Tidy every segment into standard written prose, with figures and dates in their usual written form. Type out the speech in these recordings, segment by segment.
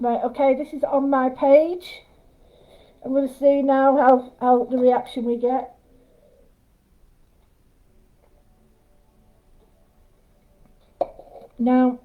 Right, okay, this is on my page. I'm going to see now how the reaction we get. Now,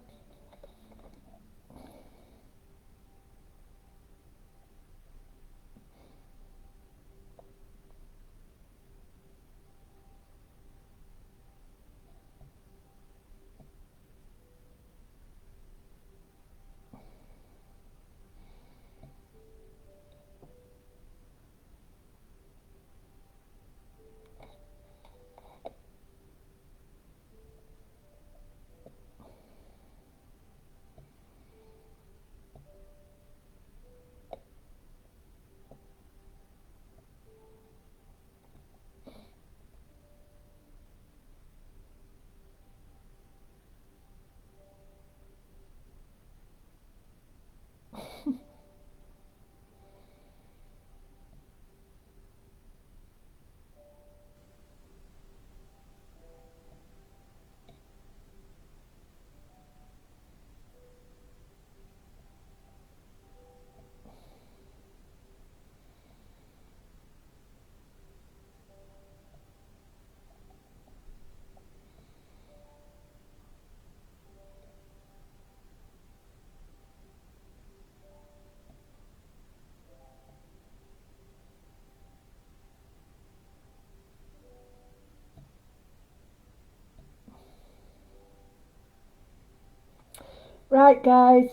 right guys,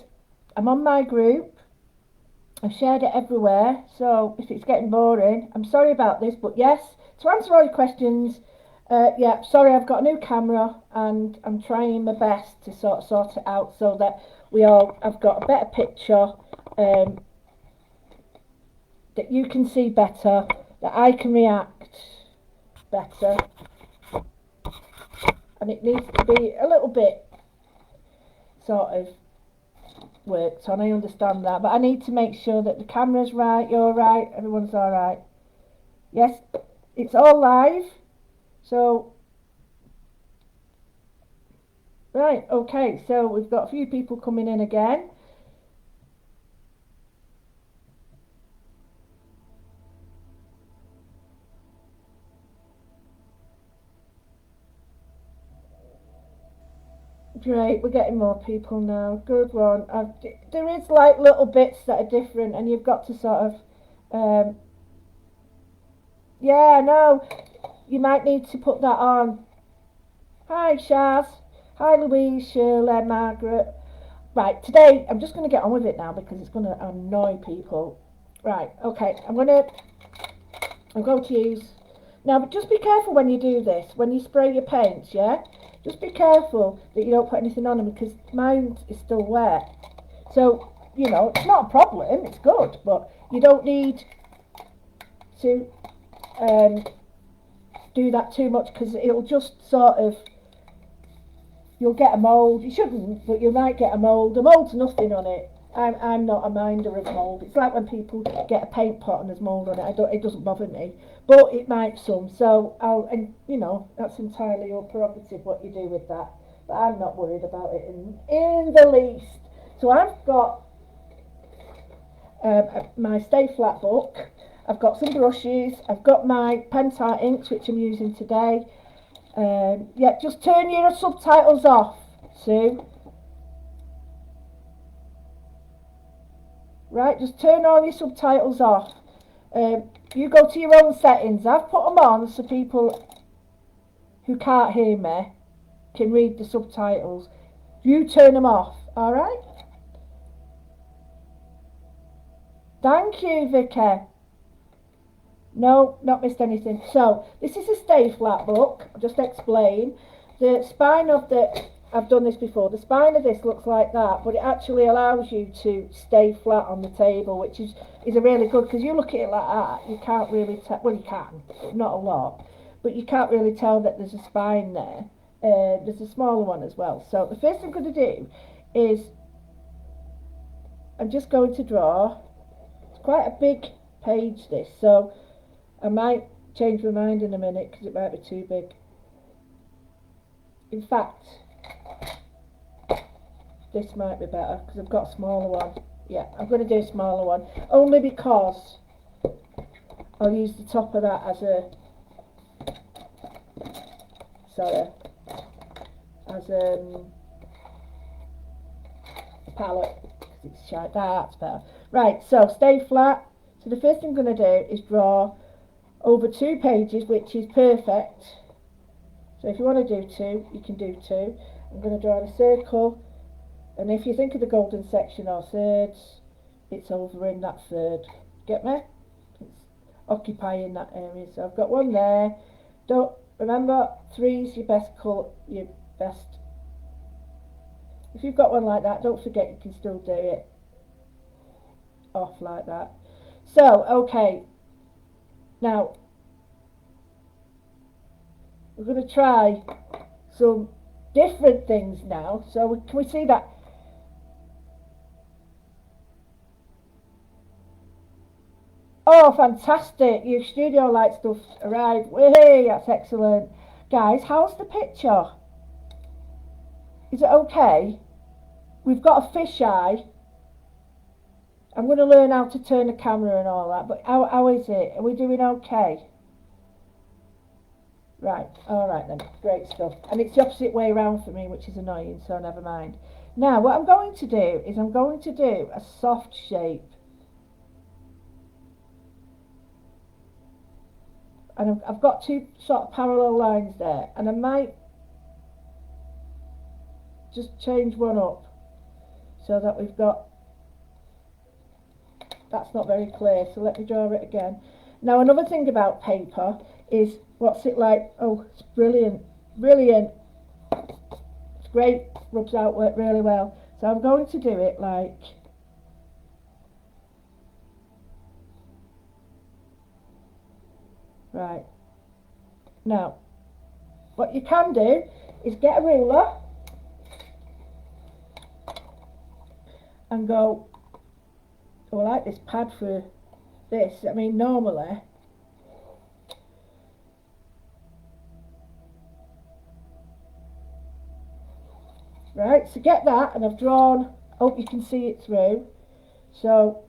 I'm on my group. I've shared it everywhere, so if it's getting boring, I'm sorry about this, but yes, to answer all your questions, yeah, sorry, I've got a new camera and I'm trying my best to sort it out so that I've got a better picture, that you can see better, that I can react better, and it needs to be a little bit sort of worked on, I understand that, but I need to make sure that the camera's right, you're right, everyone's alright. Yes, it's all live, so right, okay, so we've got a few people coming in again. Great, we're getting more people now. Good one. There is like little bits that are different, and you've got to sort of, yeah, no, you might need to put that on. Hi, Shaz. Hi, Louise, Shirley, Margaret. Right, today I'm just going to get on with it now because it's going to annoy people. Right, okay, I'm going to use, now but just be careful when you do this, when you spray your paints, yeah? Just be careful that you don't put anything on them because mine is still wet. So, you know, it's not a problem, it's good, but you don't need to do that too much because it'll just sort of, you'll get a mould. You shouldn't, but you might get a mould. The mould's nothing on it. I'm not a minder of mould. It's like when people get a paint pot and there's mould on it. It doesn't bother me, but it might some. So and you know, that's entirely your prerogative what you do with that. But I'm not worried about it in the least. So I've got my Stay Flat book. I've got some brushes. I've got my Pentart inks, which I'm using today. Yeah, just turn your subtitles off, Sue. Right, just turn all your subtitles off. You go to your own settings. I've put them on so people who can't hear me can read the subtitles. You turn them off, alright? Thank you, Vicky. No, not missed anything. So, this is a Stay Flat book. I'll just explain. The spine of the, I've done this before, the spine of this looks like that, but it actually allows you to stay flat on the table, which is a really good, because you look at it like that, you can't really tell, well you can, but not a lot, but you can't really tell that there's a spine there. There's a smaller one as well. So the first thing I'm going to do is, I'm just going to draw, it's quite a big page this, so I might change my mind in a minute because it might be too big. In fact, this might be better because I've got a smaller one. Yeah, I'm going to do a smaller one, only because I'll use the top of that as a, sorry, as a palette, because it's shy. That's better. Right, so stay flat. So the first thing I'm going to do is draw over 2 pages, which is perfect. So if you want to do 2, you can do 2. I'm going to draw a circle, and if you think of the golden section or thirds, it's over in that third. Get me? It's occupying that area. So I've got one there. Don't remember, 3's your best colour, your best. If you've got one like that, don't forget you can still do it off like that. So okay, now we're going to try some different things now. So can we see that? Oh, fantastic! Your studio light stuff arrived. Hey, that's excellent. Guys, how's the picture? Is it okay? We've got a fisheye. I'm going to learn how to turn the camera and all that, but how is it? Are we doing okay? Right, alright then, great stuff. And it's the opposite way around for me, which is annoying, so never mind. Now, what I'm going to do is I'm going to do a soft shape. And I've got 2 sort of parallel lines there, and I might just change one up so that we've got, that's not very clear, so let me draw it again. Now, another thing about paper is, what's it like? Oh, it's brilliant, brilliant. It's great, rubs out work really well. So I'm going to do it like, right. Now, what you can do is get a ruler and go, oh, I like this pad for this. I mean, normally, right, so get that, and I've drawn, hope you can see it through. So,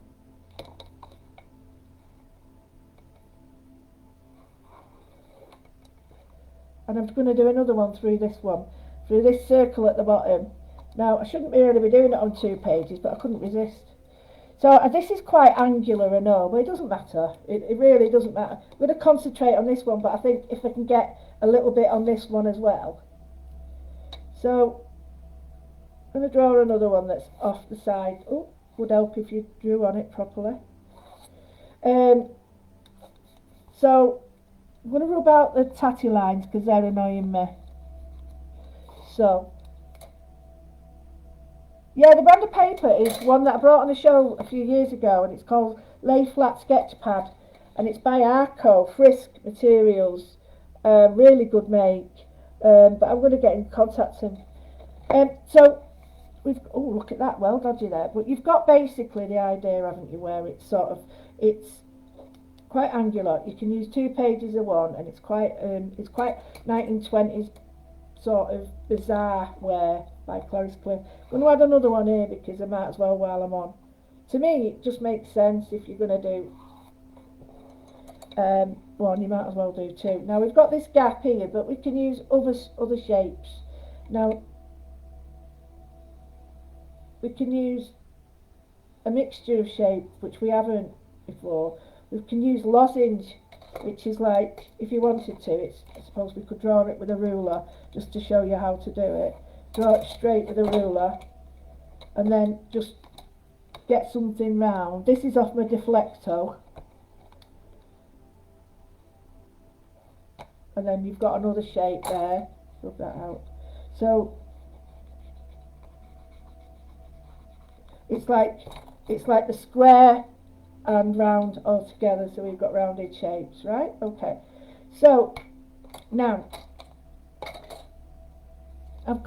and I'm going to do another one through this circle at the bottom. Now, I shouldn't really be doing it on 2 pages, but I couldn't resist. So this is quite angular, I know, but it doesn't matter. It really doesn't matter. I'm going to concentrate on this one, but I think if I can get a little bit on this one as well. So I'm going to draw another one that's off the side. Oh, would help if you drew on it properly. So I'm going to rub out the tatty lines because they're annoying me. So, yeah, the brand of paper is one that I brought on a show a few years ago, and it's called Lay Flat Sketch Pad, and it's by Arco, Frisk Materials. Really good make, but I'm going to get in contact with him. So, oh, look at that, well dodgy there. But you've got basically the idea, haven't you, where it's sort of, it's quite angular. You can use 2 pages of one, and it's quite 1920s sort of bizarre wear by Clarence Cliff. I'm going to add another one here because I might as well while I'm on. To me, it just makes sense if you're going to do one, you might as well do 2. Now we've got this gap here, but we can use other shapes. Now we can use a mixture of shapes which we haven't before. We can use lozenge, which is like, if you wanted to, I suppose we could draw it with a ruler just to show you how to do it. Draw it straight with a ruler and then just get something round. This is off my Deflecto, and then you've got another shape there. Rub that out. So it's like the square and round all together, so we've got rounded shapes, right? Okay, so now we've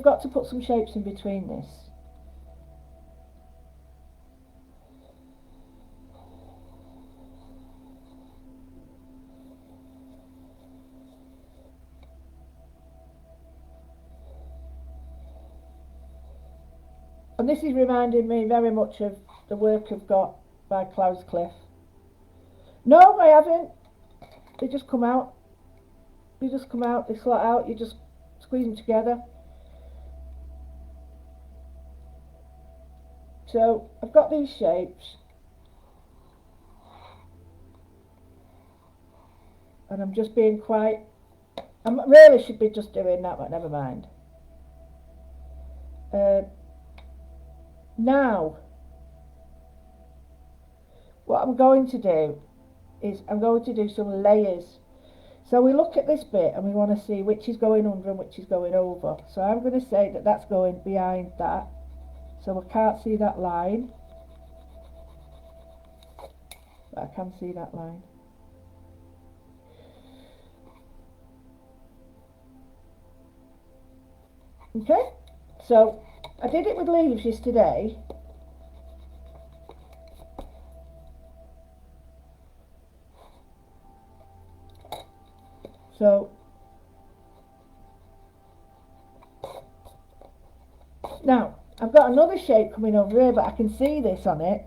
got to put some shapes in between this. And this is reminding me very much of the work I've got by Cloudscliff. No, I haven't. They just come out. They just come out, they slot out, you just squeeze them together. So I've got these shapes. And I'm just being quite, I really should be just doing that, but never mind. Now, what I'm going to do is I'm going to do some layers. So we look at this bit and we want to see which is going under and which is going over. So I'm going to say that that's going behind that. So I can't see that line. But I can see that line. Okay, so I did it with leaves yesterday. So now I've got another shape coming over here, but I can see this on it.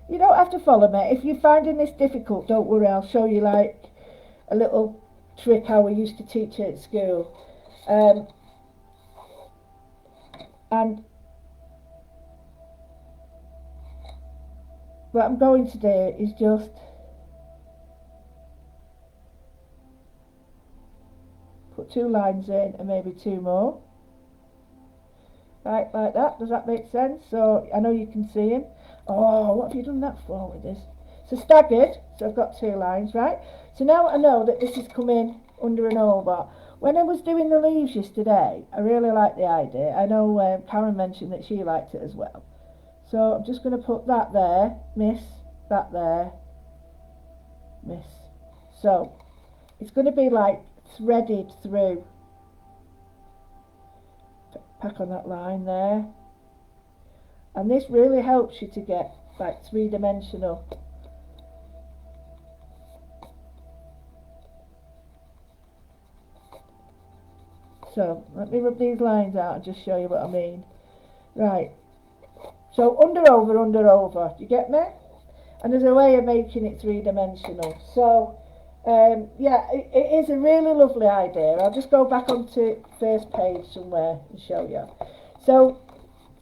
You don't have to follow me. If you're finding this difficult, don't worry, I'll show you like a little trick how we used to teach it at school. And what I'm going to do is just put 2 lines in and maybe 2 more. Right, like that. Does that make sense? So I know you can see him. Oh, what have you done that for with this? So staggered, so I've got 2 lines, right? So now I know that this is coming under and over. When I was doing the leaves yesterday, I really liked the idea. I know Karen mentioned that she liked it as well. So I'm just going to put that there, miss, that there, miss. So it's going to be like threaded through. Pack on that line there. And this really helps you to get like 3-dimensional. So let me rub these lines out and just show you what I mean. Right. So under, over, under, over. Do you get me? And there's a way of making it 3-dimensional. So yeah, it is a really lovely idea. I'll just go back onto first page somewhere and show you. So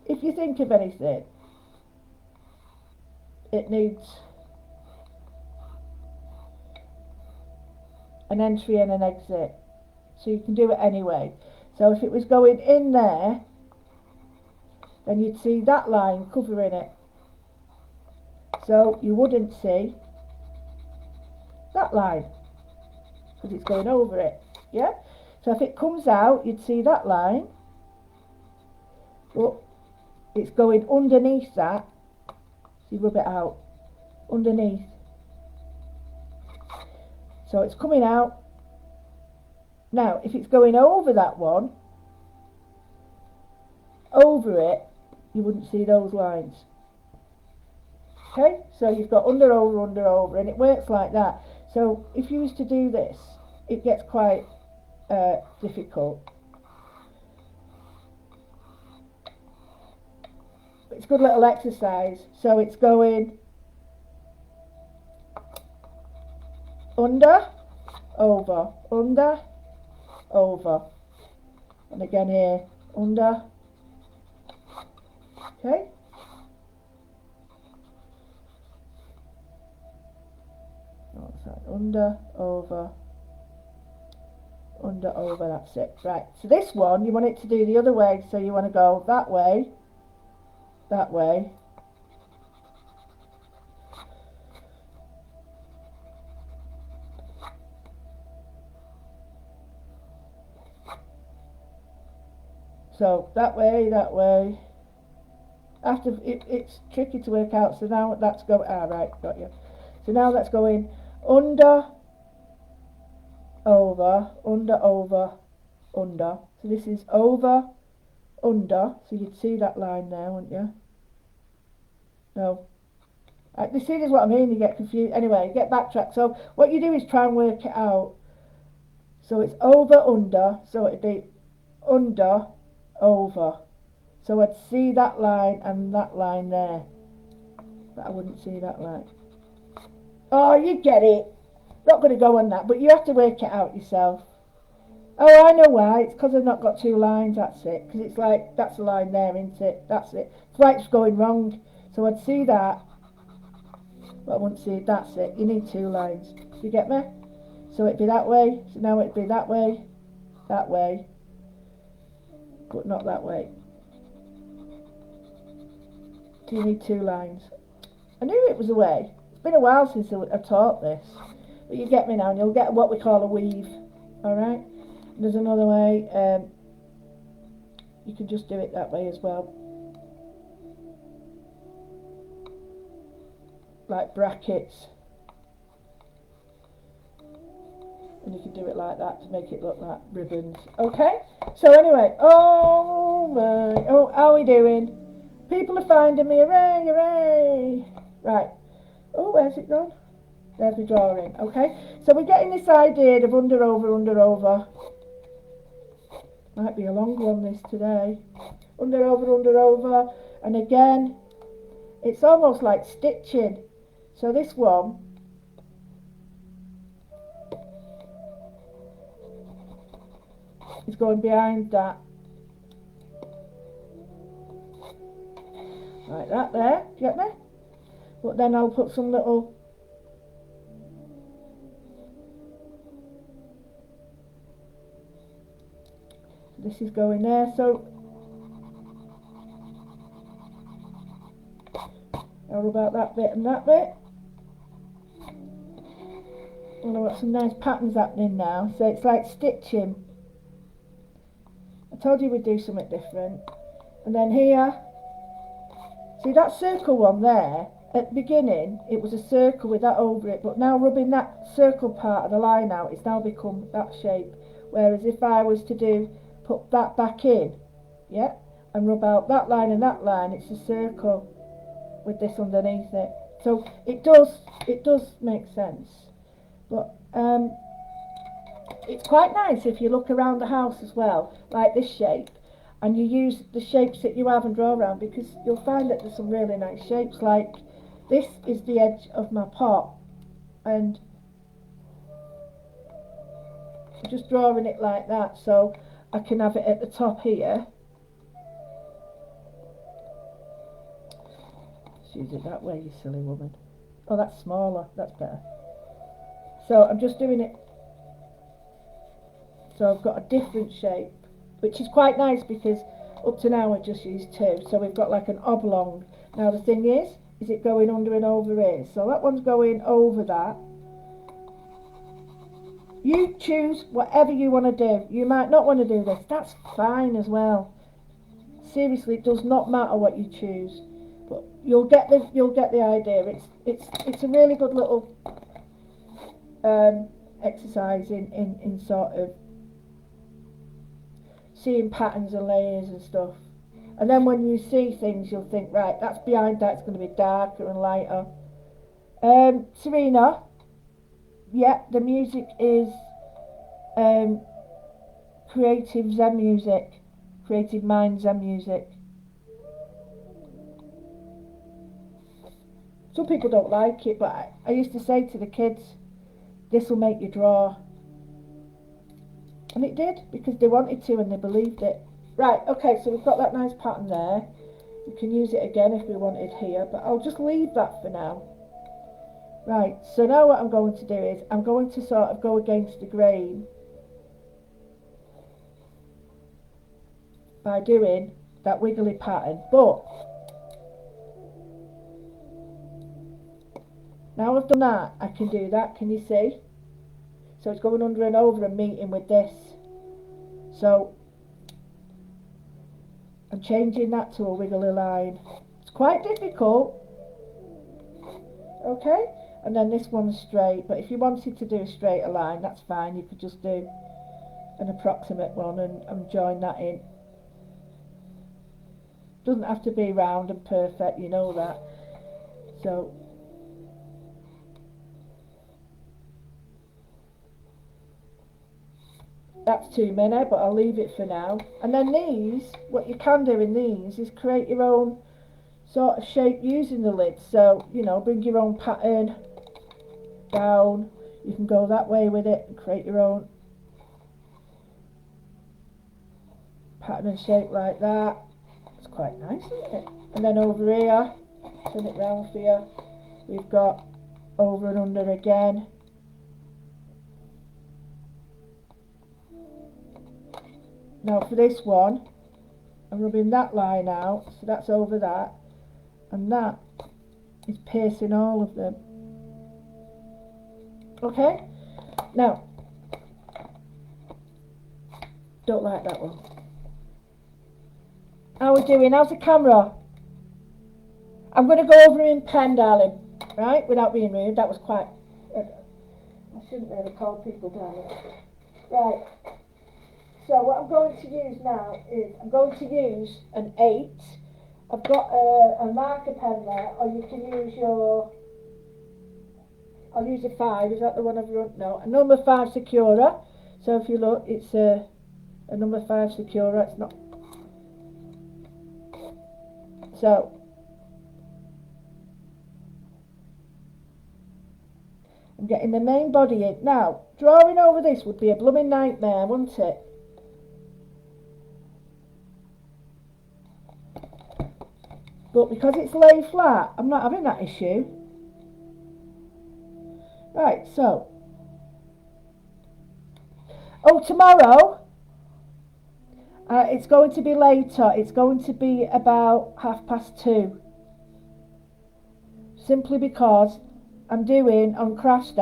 if you think of anything, it needs an entry and an exit. So you can do it anyway. So if it was going in there, then you'd see that line covering it. So you wouldn't see that line because it's going over it. Yeah? So if it comes out, you'd see that line. But it's going underneath that. So you rub it out. Underneath. So it's coming out. Now, if it's going over that one, over it, you wouldn't see those lines. Okay, so you've got under, over, and it works like that. So if you was to do this, it gets quite difficult. It's a good little exercise. So it's going under, over, and again here, under. Okay. What's that? Under, over, that's it. Right, so this one, you want it to do the other way, so you want to go that way, so that way. After it's tricky to work out, so now that's going, right, got you. So now that's going under, over, under. So this is over, under, so you'd see that line there, wouldn't you? No. You see, this is what I mean, you get confused. Anyway, you get backtracked. So what you do is try and work it out. So it's over, under, so it'd be under, over. So I'd see that line and that line there, but I wouldn't see that line. Oh, you get it. Not going to go on that, but you have to work it out yourself. Oh, I know why. It's because I've not got two lines, that's it. Because it's like, that's a line there, isn't it? That's it. It's like it's going wrong. So I'd see that, but I wouldn't see it. That's it. You need two lines. Do you get me? So it'd be that way. So now it'd be that way, but not that way. So you need two lines. I knew it was a way. It's been a while since I taught this. But you get me now, and you'll get what we call a weave. Alright? There's another way. You can just do it that way as well. Like brackets. And you can do it like that to make it look like ribbons. Okay? So anyway, oh my, oh, how are we doing? People are finding me, hooray, hooray. Right. Oh, where's it gone? There's the drawing. Okay? So we're getting this idea of under, over, under, over. Might be a long one this today. Under, over. And again, it's almost like stitching. So this one, is going behind that. Like that there, do you get me? But then I'll put some little this is going there, so I'll rub out that bit and that bit. And I've got some nice patterns happening now, so it's like stitching. I told you we'd do something different. And then here, see that circle one there, at the beginning it was a circle with that over it, but now rubbing that circle part of the line out, it's now become that shape. Whereas if I was to put that back in, yeah, and rub out that line and that line, it's a circle with this underneath it. So it does make sense. But it's quite nice if you look around the house as well, like this shape, and you use the shapes that you have and draw around, because you'll find that there's some really nice shapes. Like this is the edge of my pot, and I'm just drawing it like that so I can have it at the top here. Let's use it that way, you silly woman. Oh, that's smaller, that's better. So I'm just doing it so I've got a different shape, which is quite nice because up to now I just used two, so we've got like an oblong. Now the thing is it going under and over here? So that one's going over that. You choose whatever you want to do. You might not want to do this, that's fine as well. Seriously, it does not matter what you choose, but you'll get the idea. It's a really good little exercise in sort of seeing patterns and layers and stuff. And then when you see things, you'll think, right, that's behind that, it's going to be darker and lighter. Serena, yeah, the music is creative Zen music, creative mind Zen music. Some people don't like it, but I used to say to the kids, this will make you draw. And it did, because they wanted to and they believed it. Right, okay, so we've got that nice pattern there. We can use it again if we wanted here, but I'll just leave that for now. Right, so now what I'm going to do is I'm going to sort of go against the grain by doing that wiggly pattern. But now I've done that, I can do that, can you see? So it's going under and over and meeting with this. So I'm changing that to a wiggly line. It's quite difficult. Okay, and then this one's straight, but if you wanted to do a straighter line, that's fine. You could just do an approximate one and join that in. Doesn't have to be round and perfect, you know that. So That's too many, but I'll leave it for now. And then these, what you can do in these is create your own sort of shape using the lid. So, you know, bring your own pattern down. You can go that way with it and create your own pattern and shape like that. It's quite nice, isn't it? And then over here, turn it round for you, we've got over and under again. Now for this one, I'm rubbing that line out, so that's over that, and that is piercing all of them. Okay? Now, don't like that one. How are we doing? How's the camera? I'm going to go over in pen, darling, right? Without being rude. That was quite... I shouldn't really call people darling. Right. So what I'm going to use now is I'm going to use an 8. I've got a marker pen there, or you can use your... I'll use a 5. Is that the one I've run? No, a number 5 Secura. So if you look, it's a number 5 Secura. It's not... So... I'm getting the main body in. Now, drawing over this would be a blooming nightmare, wouldn't it? But because it's laid flat, I'm not having that issue. Right, so. Oh, tomorrow, it's going to be later. It's going to be about 2:30. Simply because I'm doing on Craft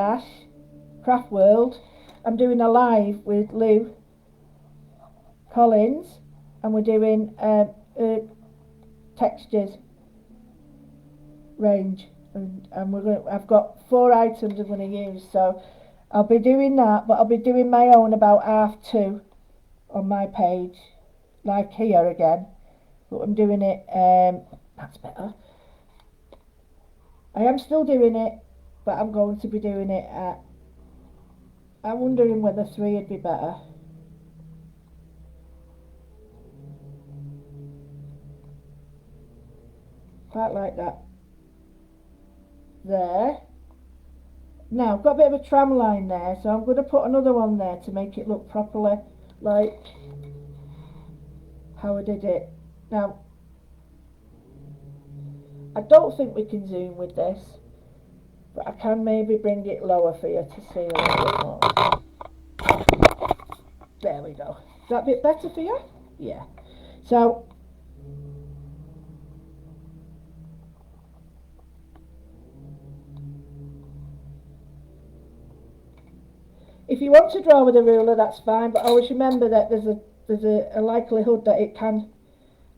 World, I'm doing a live with Lou Collins, and we're doing textures range, and I've got 4 items I'm going to use, so I'll be doing that, but I'll be doing my own about 2:30 on my page, like here again, but I'm doing it, that's better. I am still doing it, but I'm going to be doing it at, I'm wondering whether 3 would be better. Quite like that. There. Now, I've got a bit of a tram line there, so I'm going to put another one there to make it look properly like how I did it. Now, I don't think we can zoom with this, but I can maybe bring it lower for you to see a little bit more. There we go. Is that a bit better for you? Yeah. So, if you want to draw with a ruler, that's fine, but always remember that there's a likelihood that it can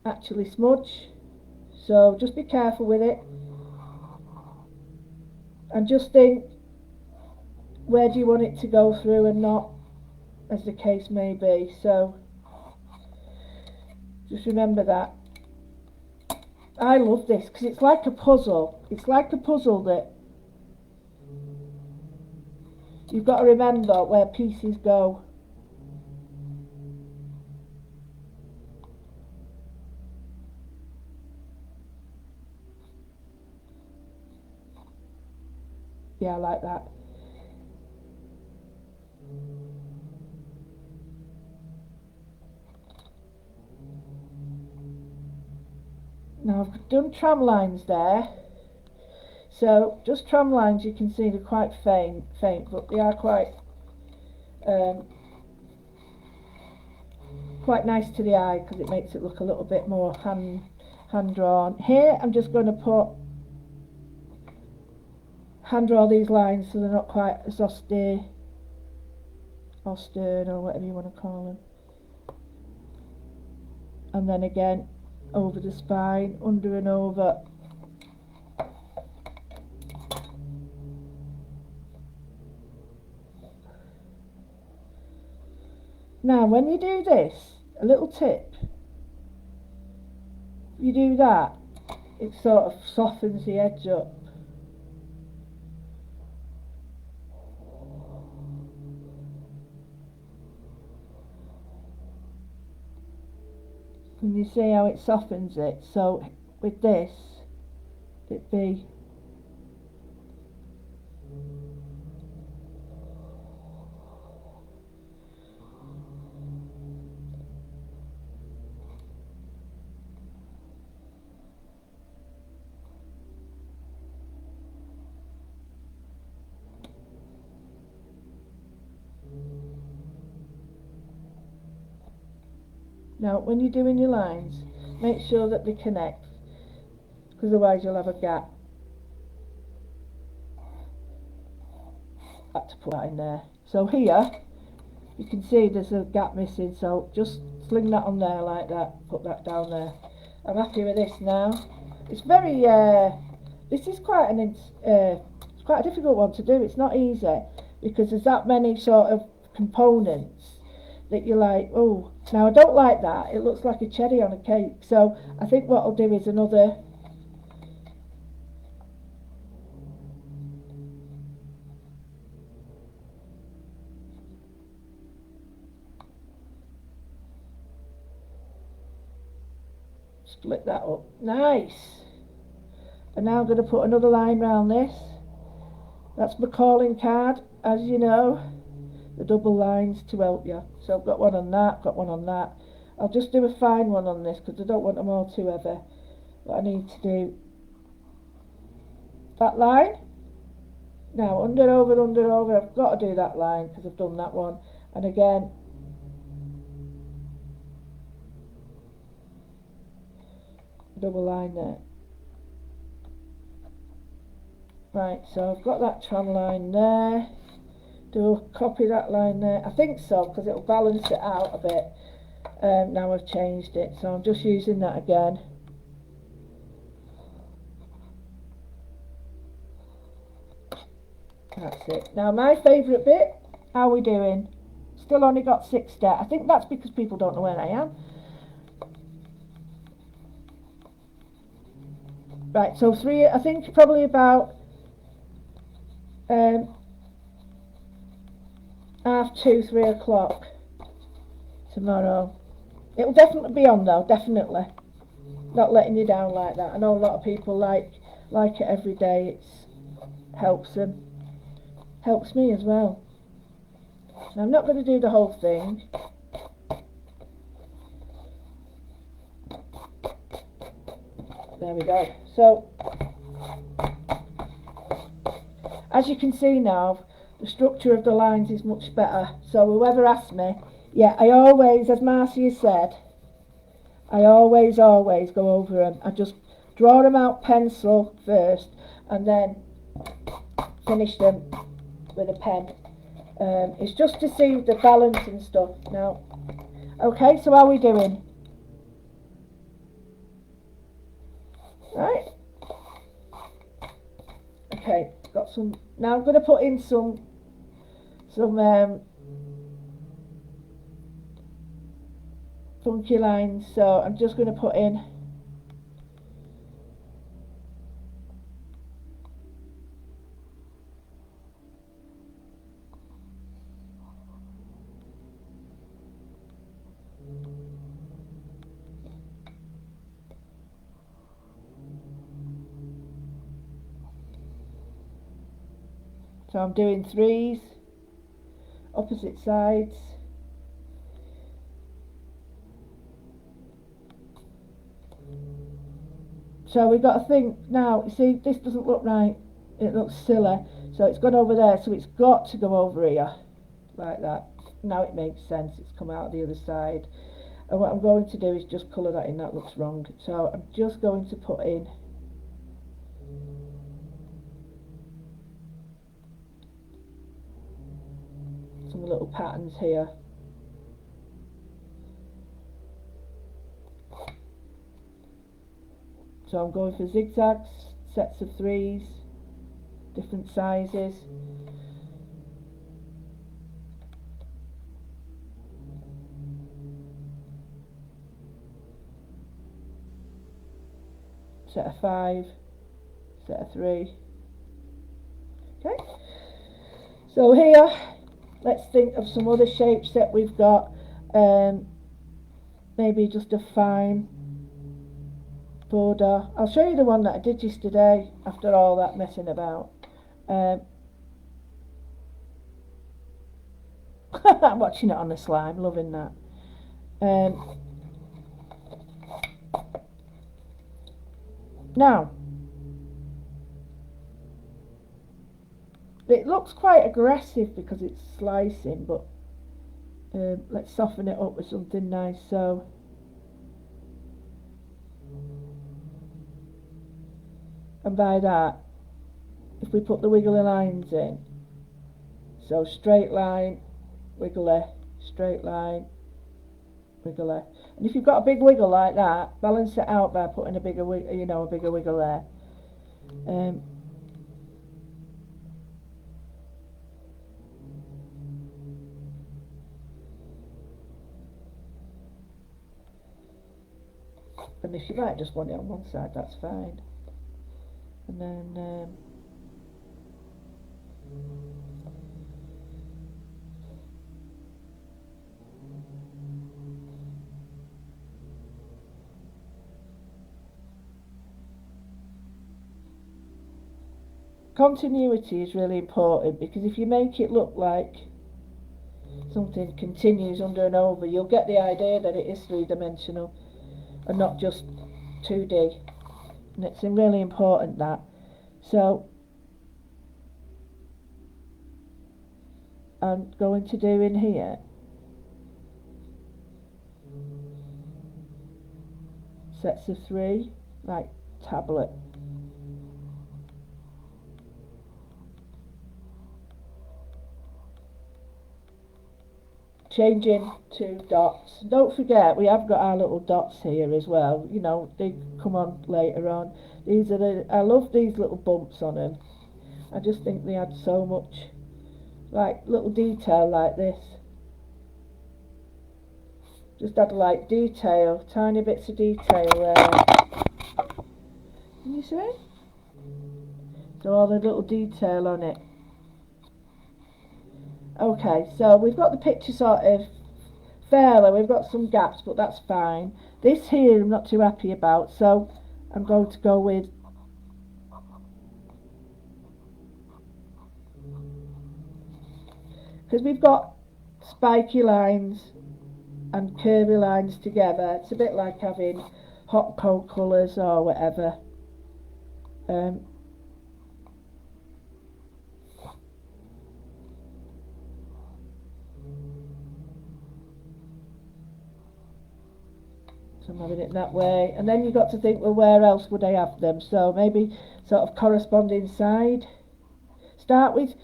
actually smudge. So just be careful with it. And just think, where do you want it to go through and not, as the case may be. So just remember that. I love this because it's like a puzzle. It's like a puzzle that you've got to remember where pieces go. Yeah, I like that. Now I've done tram lines there. So just tram lines, you can see they're quite faint, but they are quite nice to the eye because it makes it look a little bit more hand drawn. Here I'm just going to hand draw these lines so they're not quite as austere or stern or whatever you want to call them. And then again over the spine, under and over. Now when you do this, a little tip, you do that, it sort of softens the edge up. Can you see how it softens it? So with this, it'd be now when you're doing your lines, make sure that they connect, because otherwise you'll have a gap. Had to put that in there. So here you can see there's a gap missing, so just sling that on there like that, put that down there. I'm happy with this now. It's very this is quite it's quite a difficult one to do. It's not easy because there's that many sort of components that you're like, oh, now I don't like that, it looks like a cherry on a cake. So I think what I'll do is another split that up. Nice. And now I'm going to put another line round this. That's my calling card, as you know, the double lines to help you. So I've got one on that, got one on that. I'll just do a fine one on this because I don't want them all too heavy. But I need to do that line. Now under, over, I've got to do that line because I've done that one. And again, double line there. Right, so I've got that tram line there. Do copy that line there. I think so, because it'll balance it out a bit. Now I've changed it, so I'm just using that again. That's it. Now my favourite bit, how are we doing? Still only got 6 there. I think that's because people don't know where I am. Right, so 3, I think probably about 2:30, 3 o'clock tomorrow. It'll definitely be on though, definitely. Not letting you down like that. I know a lot of people like it every day. It helps them. Helps me as well. Now I'm not going to do the whole thing. There we go. So, as you can see now, the structure of the lines is much better. So whoever asks me, yeah, I always, as Marcia said, I always go over them. I just draw them out pencil first and then finish them with a pen. It's just to see the balance and stuff. Now, okay, so how are we doing? Right. Okay, got some. Now I'm going to put in some funky lines. So I'm just going to put in so I'm doing 3s, opposite sides. So we've got to think now, you see, this doesn't look right, it looks silly, so it's gone over there, so it's got to go over here, like that. Now it makes sense, it's come out the other side. And what I'm going to do is just colour that in, that looks wrong. So I'm just going to put in some little patterns here. So I'm going for zigzags, sets of 3s, different sizes. Set of 5, set of 3. Okay. So here, let's think of some other shapes that we've got. maybe just a fine border. I'll show you the one that I did yesterday after all that messing about. I'm watching it on the slime, loving that. Now, it looks quite aggressive because it's slicing, but let's soften it up with something nice. So, and by that, if we put the wiggly lines in, so straight line, wiggly, straight line, wiggly. And if you've got a big wiggle like that, balance it out by putting a bigger wiggle there. And if you might just want it on one side, that's fine. And then continuity is really important, because if you make it look like something continues under and over, you'll get the idea that it is three-dimensional and not just 2D. And it's really important that. So I'm going to do in here sets of 3, like tablet. Changing to dots. Don't forget, we have got our little dots here as well. You know, they come on later on. These are I love these little bumps on them. I just think they add so much, like little detail like this. Just add like detail, tiny bits of detail there. Can you see? So all the little detail on it. Okay, so we've got the picture sort of fairly, we've got some gaps, but that's fine. This here I'm not too happy about, so I'm going to go with because we've got spiky lines and curvy lines together. It's a bit like having hot coat colours or whatever. So I'm having it that way, and then you've got to think, well, where else would I have them? So maybe sort of corresponding side. Start with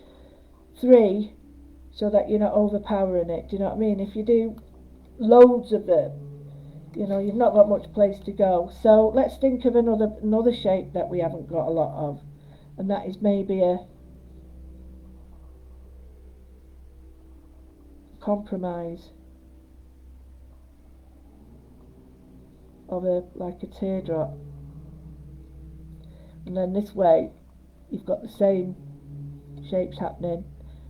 3 so that you're not overpowering it. Do you know what I mean? If you do loads of them, you know, you've not got much place to go. So let's think of another shape that we haven't got a lot of, and that is maybe a compromise of like a teardrop. And then this way you've got the same shapes happening.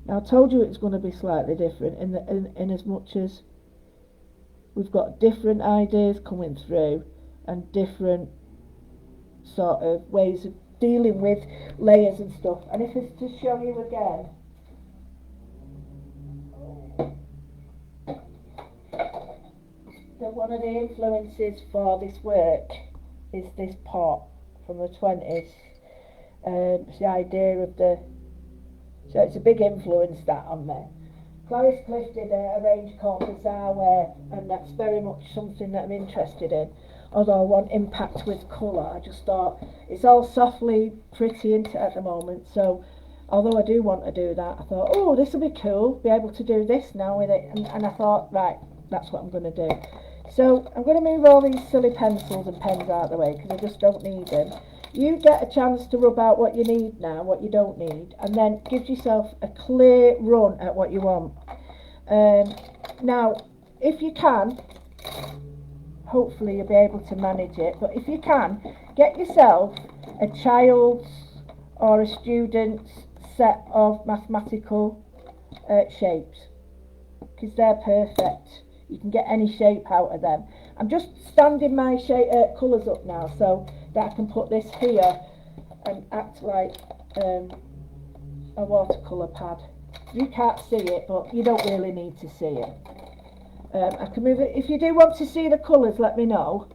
Now I told you it's going to be slightly different in as much as we've got different ideas coming through and different sort of ways of dealing with layers and stuff. And if it's to show you again, that one of the influences for this work is this pot from the 20s. It's the idea of so it's a big influence that on me. Clarice Cliff did a range called Bizarre Wear, and that's very much something that I'm interested in. Although I want impact with colour, I just thought it's all softly pretty at the moment. So although I do want to do that, I thought, oh, this will be cool, be able to do this now with it. And I thought, right, that's what I'm going to do. So I'm going to move all these silly pencils and pens out of the way because I just don't need them. You get a chance to rub out what you need now, what you don't need, and then give yourself a clear run at what you want. Now, if you can, hopefully you'll be able to manage it, but if you can, get yourself a child's or a student's set of mathematical shapes, because they're perfect. You can get any shape out of them. I'm just standing my colours up now so that I can put this here and act like a watercolour pad. You can't see it, but you don't really need to see it. I can move it. If you do want to see the colours, let me know.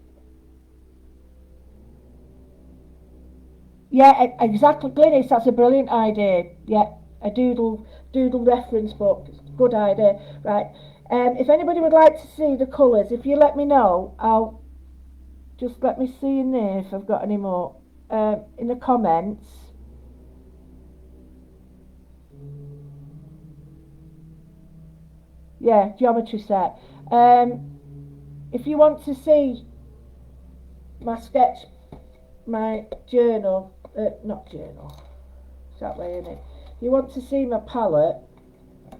Yeah, exactly, Glynis, that's a brilliant idea. Yeah, a doodle reference book. Good idea. Right. If anybody would like to see the colours, if you let me know, I'll just let me see in there if I've got any more. In the comments. Yeah, geometry set. If you want to see my sketch, my journal, not journal, it's that way, isn't it? If you want to see my palette,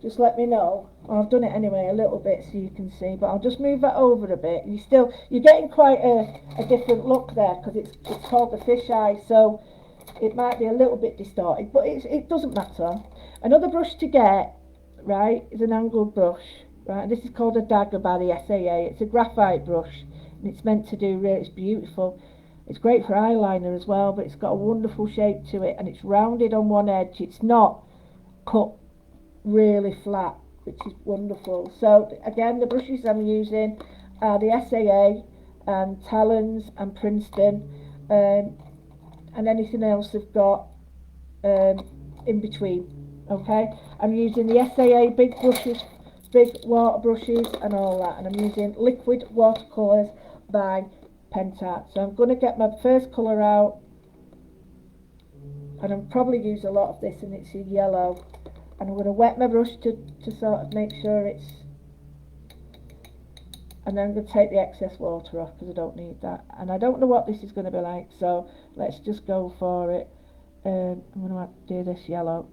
just let me know. I've done it anyway a little bit so you can see, but I'll just move that over a bit. You're getting quite a different look there because it's called the fisheye, so it might be a little bit distorted, but it doesn't matter. Another brush to get, right, is an angled brush, right. This is called a dagger by the SAA. It's a graphite brush, and it's meant to do really. It's beautiful. It's great for eyeliner as well, but it's got a wonderful shape to it, and it's rounded on one edge. It's not cut really flat, which is wonderful. So again, the brushes I'm using are the SAA and Talons and Princeton, and anything else they've got in between. Okay, I'm using the SAA big brushes, big water brushes and all that, and I'm using liquid watercolours by Pentart. So I'm going to get my first colour out, and I'll probably use a lot of this, and it's a yellow, and I'm going to wet my brush to sort of make sure it's, and then I'm going to take the excess water off because I don't need that, and I don't know what this is going to be like, so let's just go for it. I'm going to do this yellow,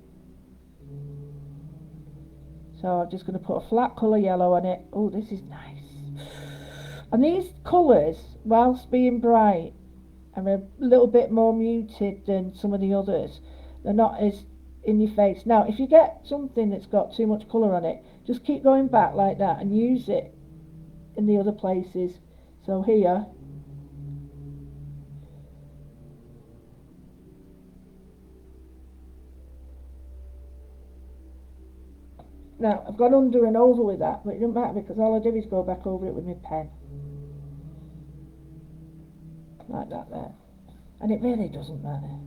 so I'm just going to put a flat colour yellow on it. Oh, this is nice. And these colours, whilst being bright and a little bit more muted than some of the others, they're not as in your face. Now, if you get something that's got too much colour on it, just keep going back like that and use it in the other places. So here, now I've gone under and over with that, but it doesn't matter because all I do is go back over it with my pen. Like that there. And it really doesn't matter.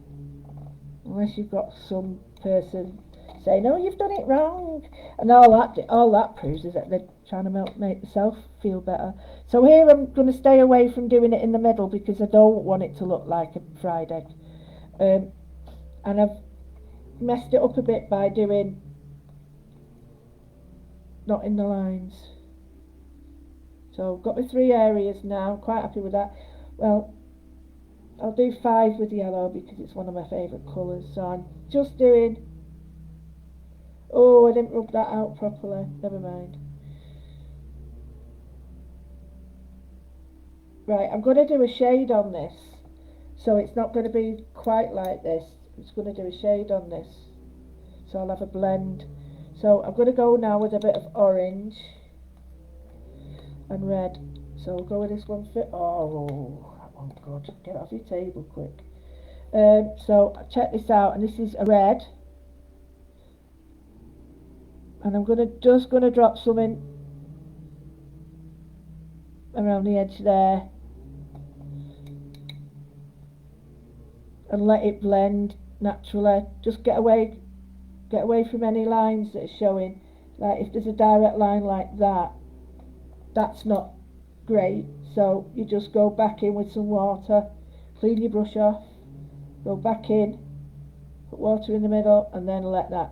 Unless you've got some person saying, "Oh, you've done it wrong," and all that proves is that they're trying to make themselves feel better. So here I'm going to stay away from doing it in the middle because I don't want it to look like a fried egg. And I've messed it up a bit by doing not in the lines. So I've got my 3 areas now. Quite happy with that. Well, I'll do 5 with yellow because it's one of my favourite colours. So I'm just doing. Oh, I didn't rub that out properly. Never mind. Right, I'm going to do a shade on this. So it's not going to be quite like this. I'm just going to do a shade on this. So I'll have a blend. So I'm going to go now with a bit of orange and red. So I'll go with this one for. Oh, that one's good. Get it off your table quick. So check this out, and this is a red. And I'm just gonna drop some in around the edge there and let it blend naturally. Just get away from any lines that are showing. Like if there's a direct line like that, that's not great. So you just go back in with some water, clean your brush off, go back in, put water in the middle, and then let that.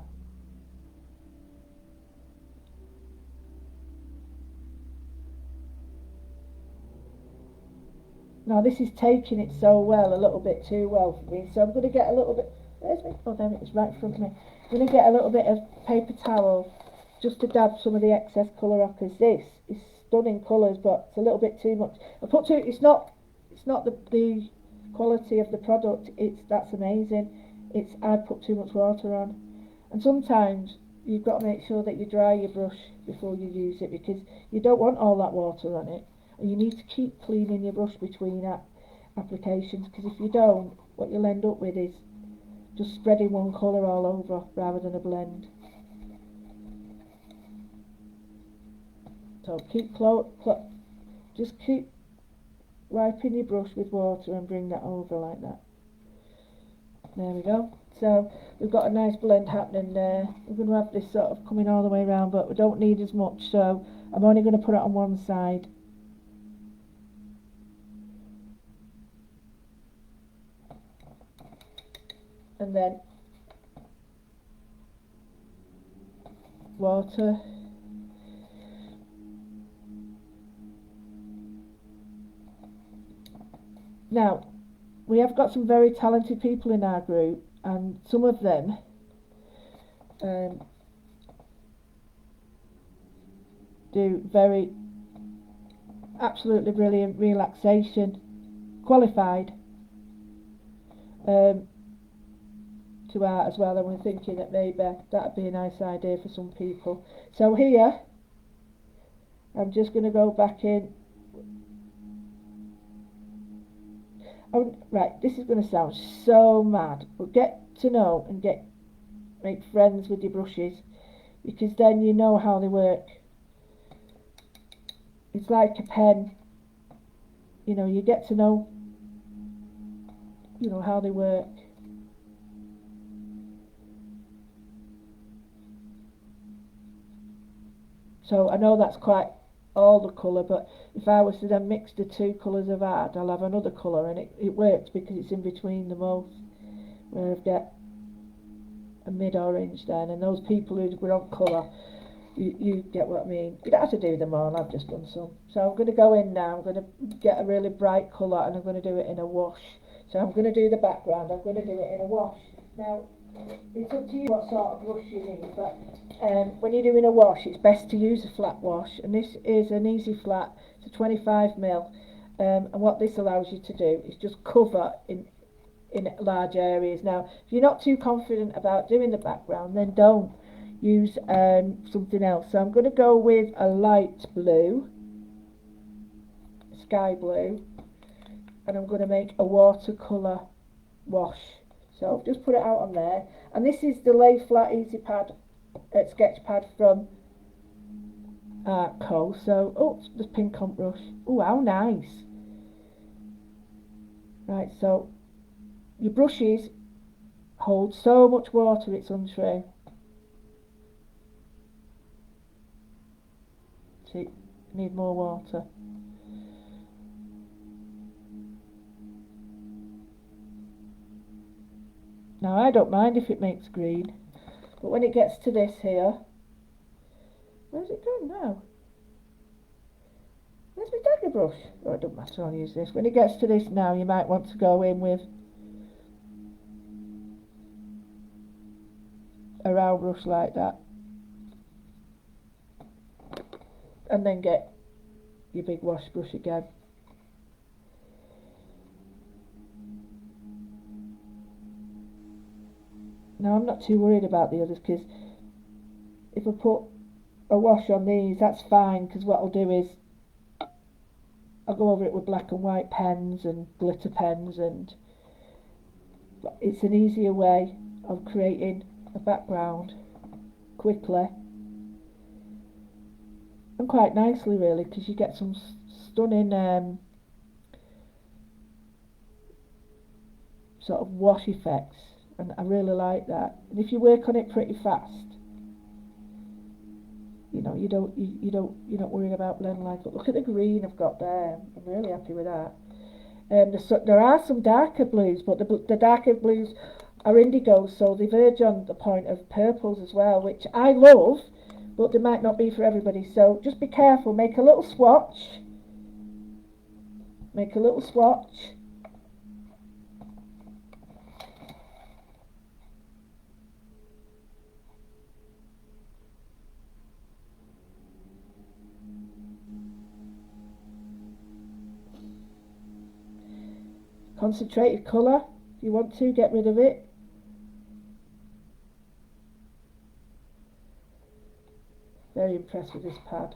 Now this is taking it so well, a little bit too well for me, so I'm going to get a little bit, where's me? Oh damn it, it's right in front of me. I'm going to get a little bit of paper towel just to dab some of the excess colour off, because this is stunning colours, but it's a little bit too much. It's not the quality of the product, that's amazing. I put too much water on, and sometimes you've got to make sure that you dry your brush before you use it, because you don't want all that water on it. And you need to keep cleaning your brush between applications, because if you don't, what you'll end up with is just spreading one colour all over rather than a blend. So just keep wiping your brush with water and bring that over like that. There we go. So we've got a nice blend happening there. We're going to have this sort of coming all the way around, but we don't need as much, so I'm only going to put it on one side. And then water. Now, we have got some very talented people in our group, and some of them do absolutely brilliant relaxation, qualified to art as well, and we're thinking that maybe that'd be a nice idea for some people. So here, I'm just going to go back in. Oh, right, this is going to sound so mad, but get to know and make friends with your brushes, because then you know how they work. It's like a pen, you know, you get to know, how they work. So I know that's quite all the colour, but if I was to then mix the two colours of art, I'll have another colour, and it works because it's in between them both, where I've got a mid-orange then, and those people who were on colour, you get what I mean. You don't have to do them all, I've just done some. So I'm going to go in now, I'm going to get a really bright colour, and I'm going to do it in a wash. So I'm going to do the background, I'm going to do it in a wash. Now, it's up to you what sort of brush you need, but when you're doing a wash, it's best to use a flat wash, and this is an easy flat, it's a 25mm, and what this allows you to do is just cover in large areas. Now, if you're not too confident about doing the background, then don't use something else. So I'm going to go with a light blue, sky blue, and I'm going to make a watercolour wash. So I've just put it out on there, and this is the Lay Flat Easy Pad sketch pad from Co. So, oh, there's pink on brush. Oh, how nice. Right, so your brushes hold so much water, it's untrue. See, need more water. Now, I don't mind if it makes green, but when it gets to this here, where's it gone now? Where's my dagger brush? Oh, it doesn't matter, I'll use this. When it gets to this now, you might want to go in with a round brush like that, and then get your big wash brush again. Now, I'm not too worried about the others, because if I put a wash on these, that's fine, because what I'll do is I'll go over it with black and white pens and glitter pens, and it's an easier way of creating a background quickly and quite nicely, really, because you get some stunning sort of wash effects, and I really like that. And if you work on it pretty fast, you're not worrying about blending like that. Look at the green I've got there. I'm really happy with that. There are some darker blues, but the darker blues are indigos, so they verge on the point of purples as well, which I love, but they might not be for everybody. So just be careful. Make a little swatch. Make a little swatch. Concentrated colour, if you want to, get rid of it. Very impressed with this pad.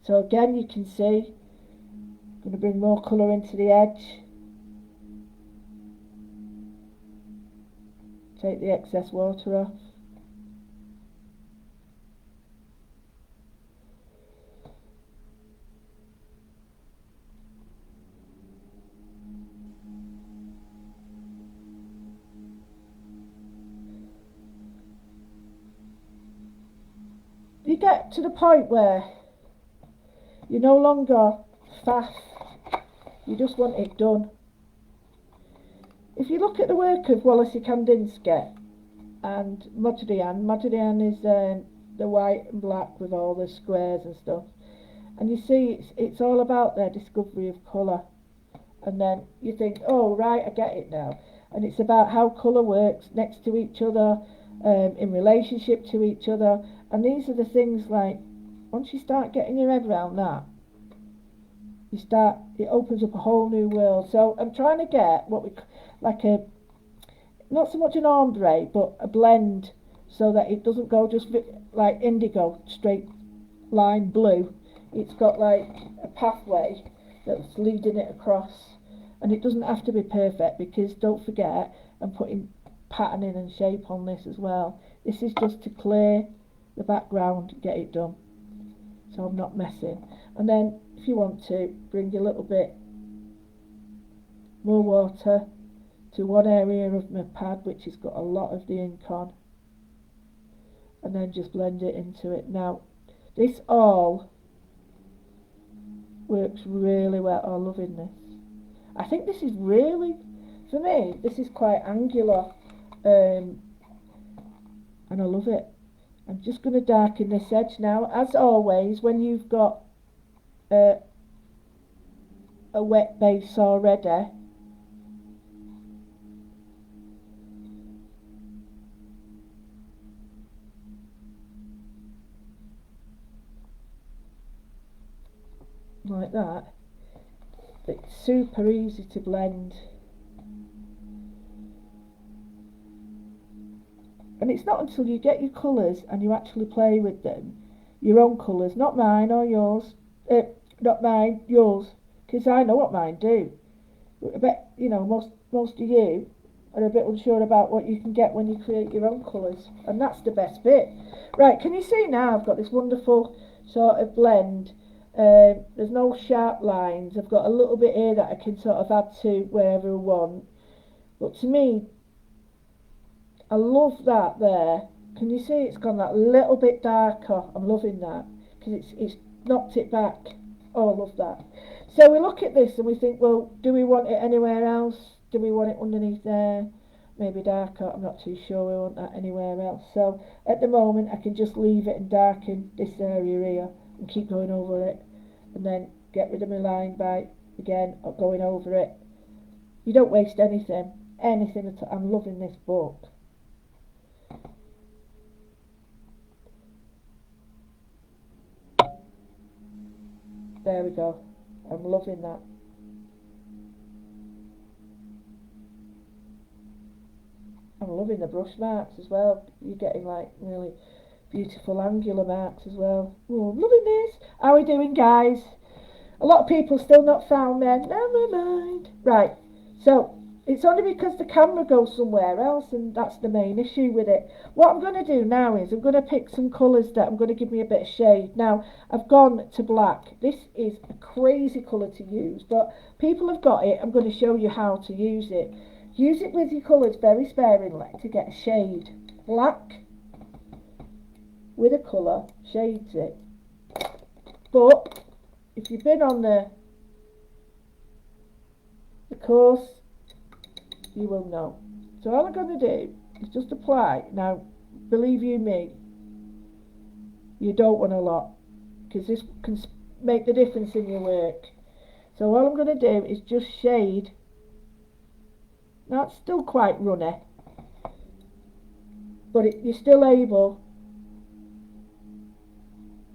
So again, you can see going to bring more colour into the edge. Take the excess water off. You get to the point where you're no longer fast, you just want it done. If you look at the work of Wallace Kandinsky and Modigliani is the white and black with all the squares and stuff, and you see it's all about their discovery of colour, and then you think, oh right, I get it now, and it's about how colour works next to each other, in relationship to each other, and these are the things, like, once you start getting your head around that, it opens up a whole new world. So I'm trying to get what we like not so much an ombre, but a blend, so that it doesn't go just like indigo, straight line blue. It's got like a pathway that's leading it across, and it doesn't have to be perfect, because don't forget, I'm putting patterning and shape on this as well. This is just to clear the background, get it done, so I'm not messing. And then if you want to, bring a little bit more water to one area of my pad which has got a lot of the ink on, and then just blend it into it. Now this all works really well. I'm loving this. I think this is really, for me, this is quite angular, and I love it. I'm just going to darken this edge now. As always, when you've got a wet base already, like that, it's super easy to blend. And it's not until you get your colours and you actually play with them, your own colours, not mine or yours, not mine, yours, because I know what mine do. I bet, most of you are a bit unsure about what you can get when you create your own colours, and that's the best bit. Right, can you see now I've got this wonderful sort of blend. There's no sharp lines. I've got a little bit here that I can sort of add to wherever I want. But to me, I love that there. Can you see it's gone that little bit darker? I'm loving that, because it's knocked it back. Oh, I love that. So we look at this and we think, well, do we want it anywhere else? Do we want it underneath there? Maybe darker. I'm not too sure we want that anywhere else. So at the moment I can just leave it and darken this area here and keep going over it, and then get rid of my line by again going over it. You don't waste anything at all. I'm loving this book. There we go. I'm loving that. I'm loving the brush marks as well. You're getting like really beautiful angular marks as well. Oh, I'm loving this. How are we doing, guys? A lot of people still not found me. Never mind. Right, so it's only because the camera goes somewhere else, and that's the main issue with it. What I'm going to do now is I'm going to pick some colours that I'm going to give me a bit of shade. Now, I've gone to black. This is a crazy colour to use, but people have got it. I'm going to show you how to use it. Use it with your colours very sparingly to get a shade. Black with a colour shades it. But if you've been on the course, you will know. So all I'm going to do is just apply. Now, believe you me, you don't want a lot, because this can make the difference in your work. So all I'm going to do is just shade. Now it's still quite runny, but you're still able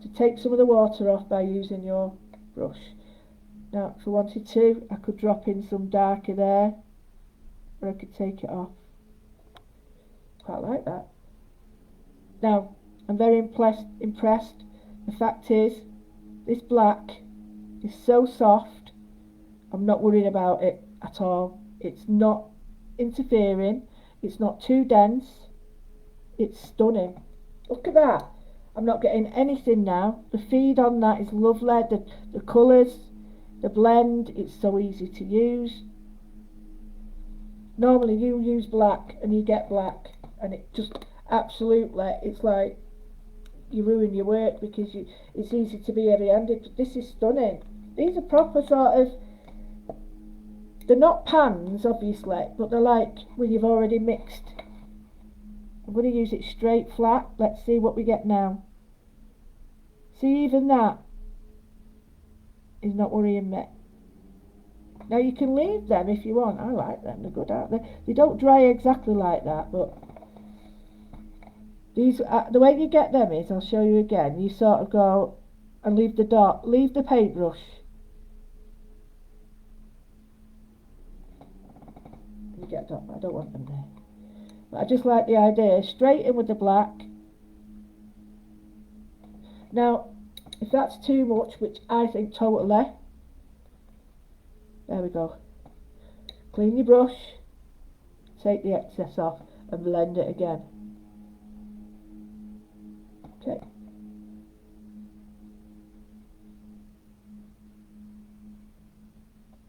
to take some of the water off by using your brush. Now if I wanted to, I could drop in some darker there, or I could take it off. Quite like that. Now I'm very impressed. The fact is, this black is so soft I'm not worried about it at all. It's not interfering. It's not too dense. It's stunning. Look at that. I'm not getting anything now. The feed on that is lovely. The colours, the blend, it's so easy to use. Normally you use black and you get black and it just absolutely, it's like you ruin your work because it's easy to be heavy-handed. This is stunning. These are proper sort of, they're not pans obviously, but they're like when you've already mixed. I'm going to use it straight flat. Let's see what we get now. See, even that is not worrying me. Now you can leave them if you want. I like them, they're good, aren't they? They don't dry exactly like that, but these the way you get them is, I'll show you again. You sort of go and leave the paintbrush. You get that? I don't want them there. But I just like the idea. Straight in with the black. Now, if that's too much, which I think totally, there we go. Clean your brush, take the excess off and blend it again. Okay.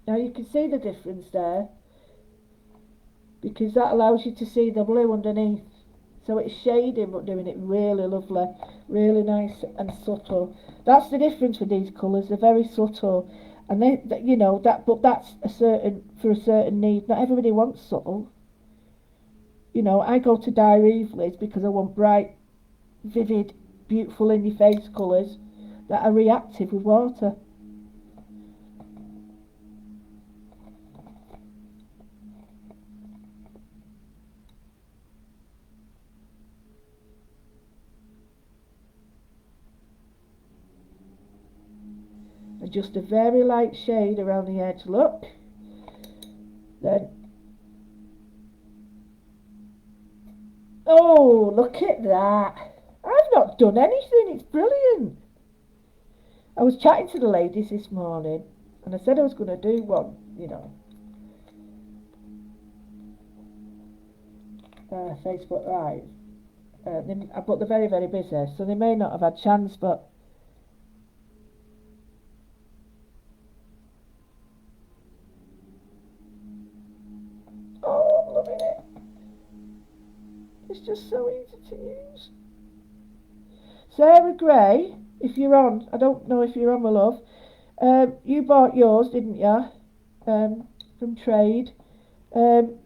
Now you can see the difference there, because that allows you to see the blue underneath. So it's shading but doing it really lovely, really nice and subtle. That's the difference with these colours, they're very subtle. And they you know, but that's for a certain need. Not everybody wants subtle. You know, I go to Dye Evelyn's because I want bright, vivid, beautiful in your face colours that are reactive with water. And just a very light shade around the edge, look. Then, oh, look at that. I've not done anything, it's brilliant. I was chatting to the ladies this morning and I said I was going to do one, you know. Facebook Live. But they're very, very busy, so they may not have had chance, but oh, I'm loving it. It's just so easy to use. Sarah Gray, if you're on, I don't know if you're on, my love. You bought yours, didn't you? From trade. And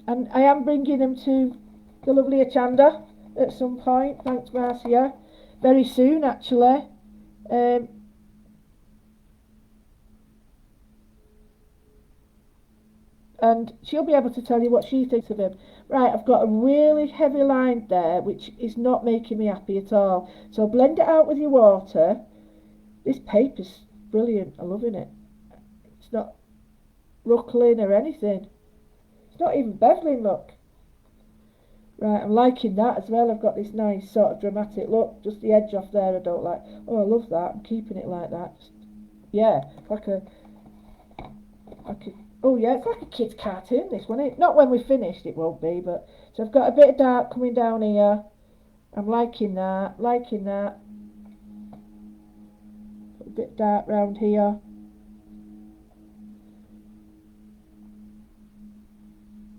I am bringing them to the lovely Achanda at some point. Thanks, Marcia. Very soon, actually. And she'll be able to tell you what she thinks of him. Right, I've got a really heavy line there, which is not making me happy at all. So blend it out with your water. This paper's brilliant. I'm loving it. It's not ruckling or anything. It's not even beveling, look. Right, I'm liking that as well. I've got this nice sort of dramatic look. Just the edge off there I don't like. Oh, I love that. I'm keeping it like that. Just, yeah, like a oh yeah, it's like a kid's cartoon, this one. Not when we're finished, it won't be, but... So I've got a bit of dark coming down here. I'm liking that, liking that. A bit dark round here.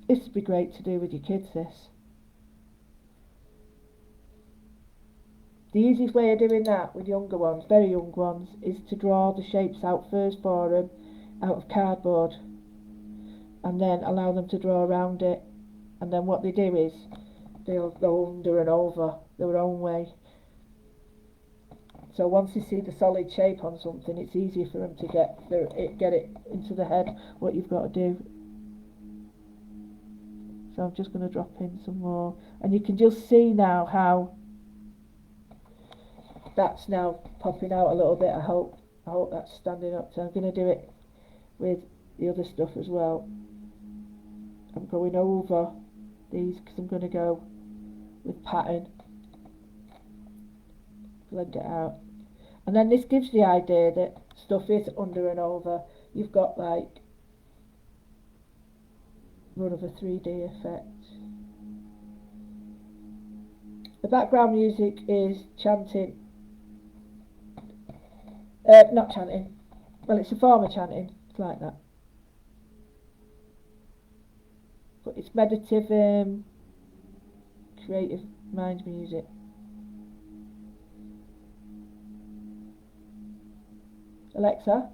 This would be great to do with your kids, this. The easiest way of doing that with younger ones, very young ones, is to draw the shapes out first for them, out of cardboard. And then allow them to draw around it, and then what they do is they'll go under and over their own way. So once they see the solid shape on something, it's easier for them to get it into the head what you've got to do. So I'm just going to drop in some more, and you can just see now how that's now popping out a little bit. I hope that's standing up. So I'm going to do it with the other stuff as well. I'm going over these because I'm going to go with pattern. Blend it out. And then this gives the idea that stuff is under and over. You've got like run of a 3D effect. The background music is chanting. Not chanting. Well, it's a form of chanting. It's like that. But it's meditative, creative mind music. Alexa,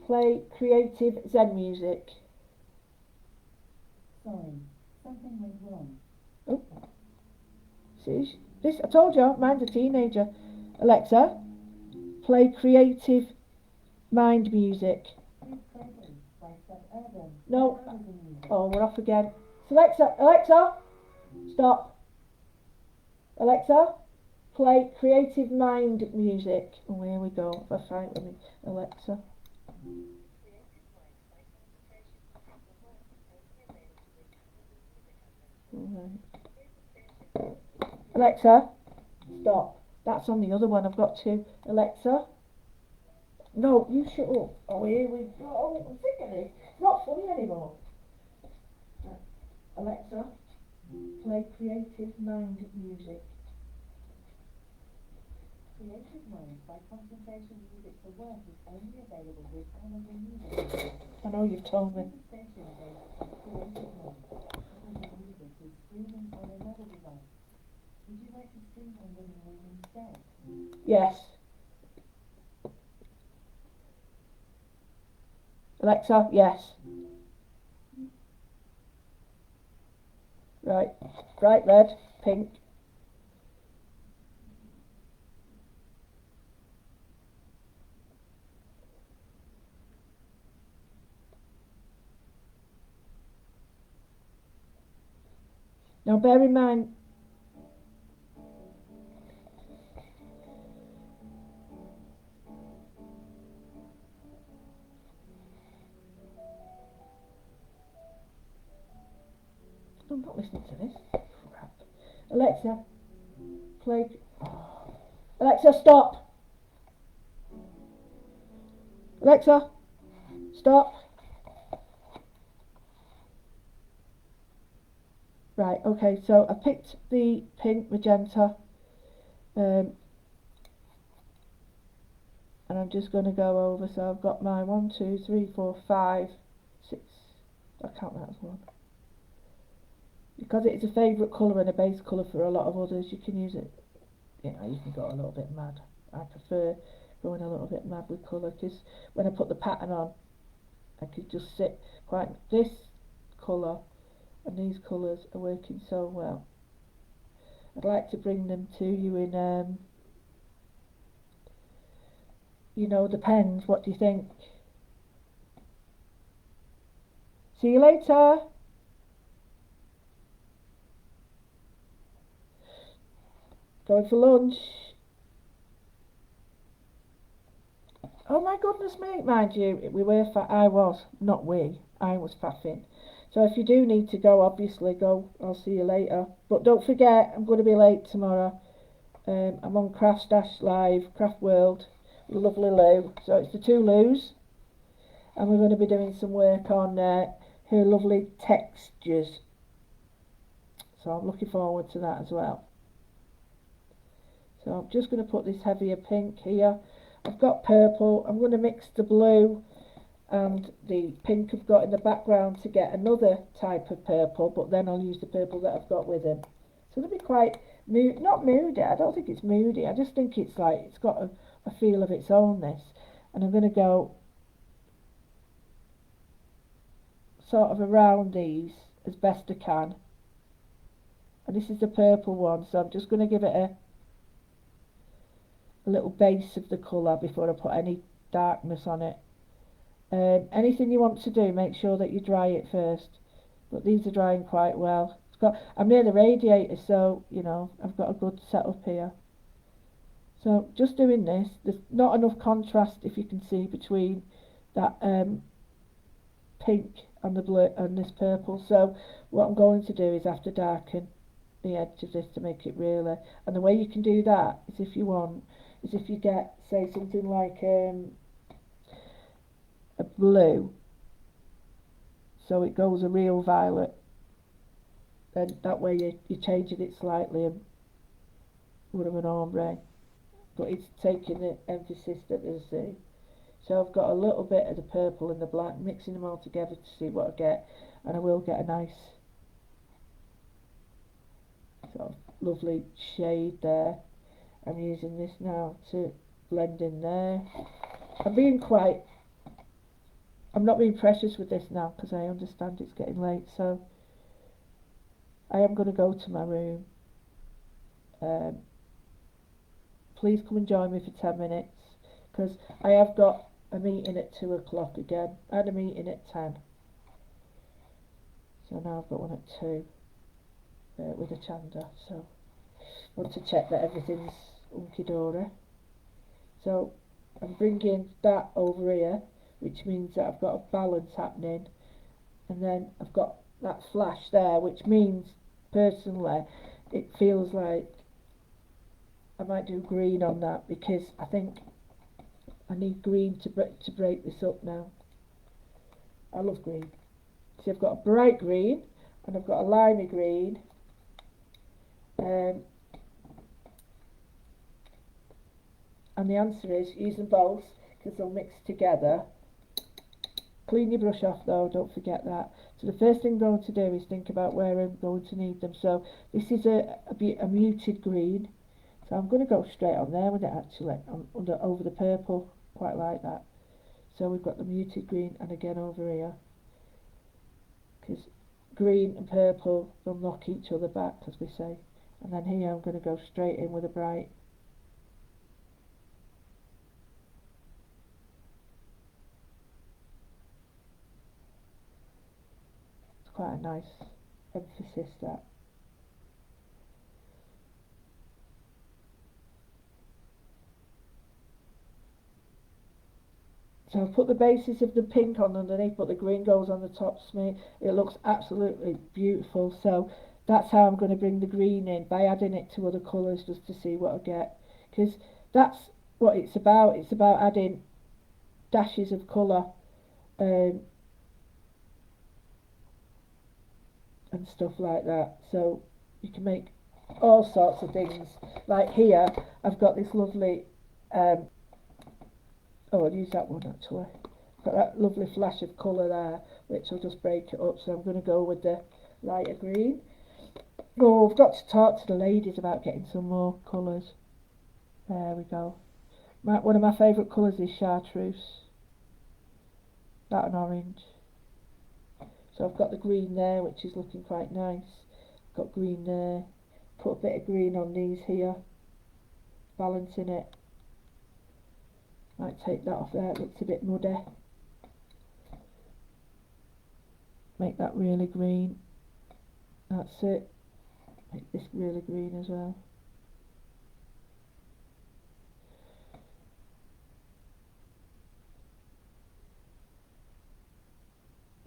play creative Zen music. Sorry, something went wrong. Oh. See, this, I told you, mine's a teenager. Alexa, play creative mind music. No. Oh, we're off again. Alexa, stop. Alexa, play creative mind music. Oh, here we go. If I find it with me. Alexa. Right. Alexa, stop. That's on the other one. I've got to. Alexa. No, you shut up. Oh, here we go. I'm sick of this. It's not funny anymore. Alexa, play creative mind music. Creative Mind by Concentration Music for Work is only available with Amazon Music. I know you've told me. Station based on Creative Mind. Amazon Music is streaming on another device. Would you like to stream on the room instead? Yes. Alexa, yes. Right. Bright red, pink. Now bear in mind, I'm not listening to this. Crap. Alexa, play. Oh. Alexa, stop. Alexa, stop. Right, okay, so I picked the pink magenta, and I'm just going to go over. So I've got my 1, 2, 3, 4, 5, 6. I count that as one. Because it is a favourite colour and a base colour for a lot of others, you can use it. You know, you can go a little bit mad. I prefer going a little bit mad with colour, because when I put the pattern on, I could just sit quite. This colour and these colours are working so well. I'd like to bring them to you in, you know, the pens. What do you think? See you later. Going for lunch. Oh my goodness me, mind you, we were I was, not we, I was faffing. So if you do need to go, obviously go. I'll see you later. But don't forget, I'm going to be late tomorrow. I'm on Craft Stash Live, Craft World, with lovely Lou. So it's the two Lou's. And we're going to be doing some work on her lovely textures. So I'm looking forward to that as well. So I'm just going to put this heavier pink here. I've got purple. I'm going to mix the blue and the pink I've got in the background to get another type of purple, but then I'll use the purple that I've got with him. So it'll be quite not moody. I don't think it's moody. I just think it's like it's got a feel of its own, this. And I'm going to go sort of around these as best I can. And this is the purple one, so I'm just going to give it a little base of the colour before I put any darkness on it. Anything you want to do, make sure that you dry it first. But these are drying quite well. I'm near the radiator, so you know I've got a good setup here. So just doing this. There's not enough contrast, if you can see, between that pink and the blue and this purple. So what I'm going to do is have to darken the edge of this to make it really. And the way you can do that is, if you want, is if you get, say, something like a blue, so it goes a real violet, then that way you're changing it slightly and would have an ombre, but it's taking the emphasis that there's the. So I've got a little bit of the purple and the black, mixing them all together to see what I get, and I will get a nice sort of lovely shade there. I'm using this now to blend in there. I'm not being precious with this now because I understand it's getting late, so I am going to go to my room. Please come and join me for 10 minutes because I have got a meeting at 2 o'clock again. I had a meeting at 10, so now I've got one at 2 with a chanda, so I want to check that everything's hunky-dory. So I'm bringing that over here, which means that I've got a balance happening, and then I've got that flash there, which means personally it feels like I might do green on that because I think I need green to break this up now. I love green. See, I've got a bright green and I've got a limey green. And the answer is use them both because they'll mix together. Clean your brush off though, don't forget that. So the first thing I'm going to do is think about where I'm going to need them. So this is a muted green. So I'm going to go straight on there with it actually, over the purple, quite like that. So we've got the muted green and again over here. Because green and purple, they'll knock each other back as we say. And then here I'm going to go straight in with a bright. It's quite a nice emphasis that. So I've put the basis of the pink on underneath, but the green goes on the top to me. It looks absolutely beautiful. So that's how I'm going to bring the green in, by adding it to other colours just to see what I get. Because that's what it's about. It's about adding dashes of colour and stuff like that. So you can make all sorts of things. Like here, I've got this lovely... I'll use that one actually. Got that lovely flash of colour there, which I'll just break it up. So I'm going to go with the lighter green. Oh, I've got to talk to the ladies about getting some more colours. There we go. One of my favourite colours is chartreuse. That and orange. So I've got the green there, which is looking quite nice. Got green there. Put a bit of green on these here. Balancing it. Might take that off there, it looks a bit muddy. Make that really green. That's it. Make this really green as well.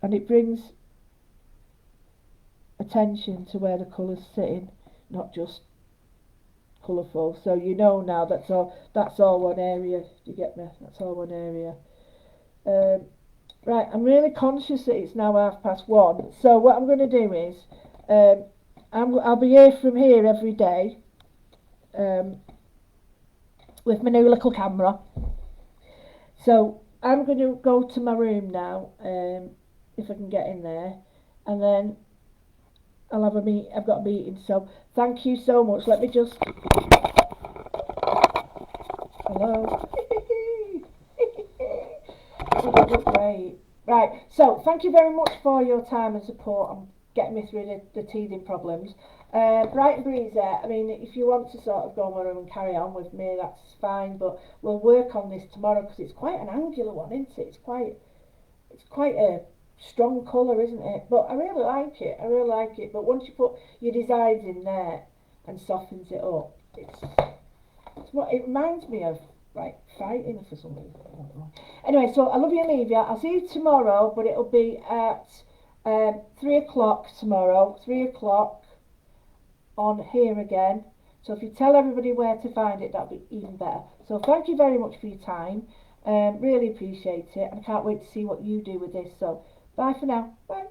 And it brings attention to where the colour's sitting, not just colourful. So you know now that's all one area. Do you get me? That's all one area. Right, I'm really conscious that it's now 1:30. So what I'm going to do is I'll be here from here every day with my new little camera. So I'm going to go to my room now, if I can get in there, and then I'll have I've got a meeting. So thank you so much. Let me just... Hello. That was great. Right, so thank you very much for your time and support on getting me through the teething problems. Bright and breezy, I mean, if you want to sort of go in my room and carry on with me, that's fine, but we'll work on this tomorrow because it's quite an angular one, isn't it? It's quite a strong colour, isn't it? But I really like it. But once you put your designs in there and softens it up, it's what it reminds me of, like fighting for some reason. I don't know. Anyway, so I love you and leave you. I'll see you tomorrow, but it'll be at 3 o'clock tomorrow. 3 o'clock on here again. So if you tell everybody where to find it, that'd be even better. So thank you very much for your time. Really appreciate it, and I can't wait to see what you do with this. So bye for now. Bye.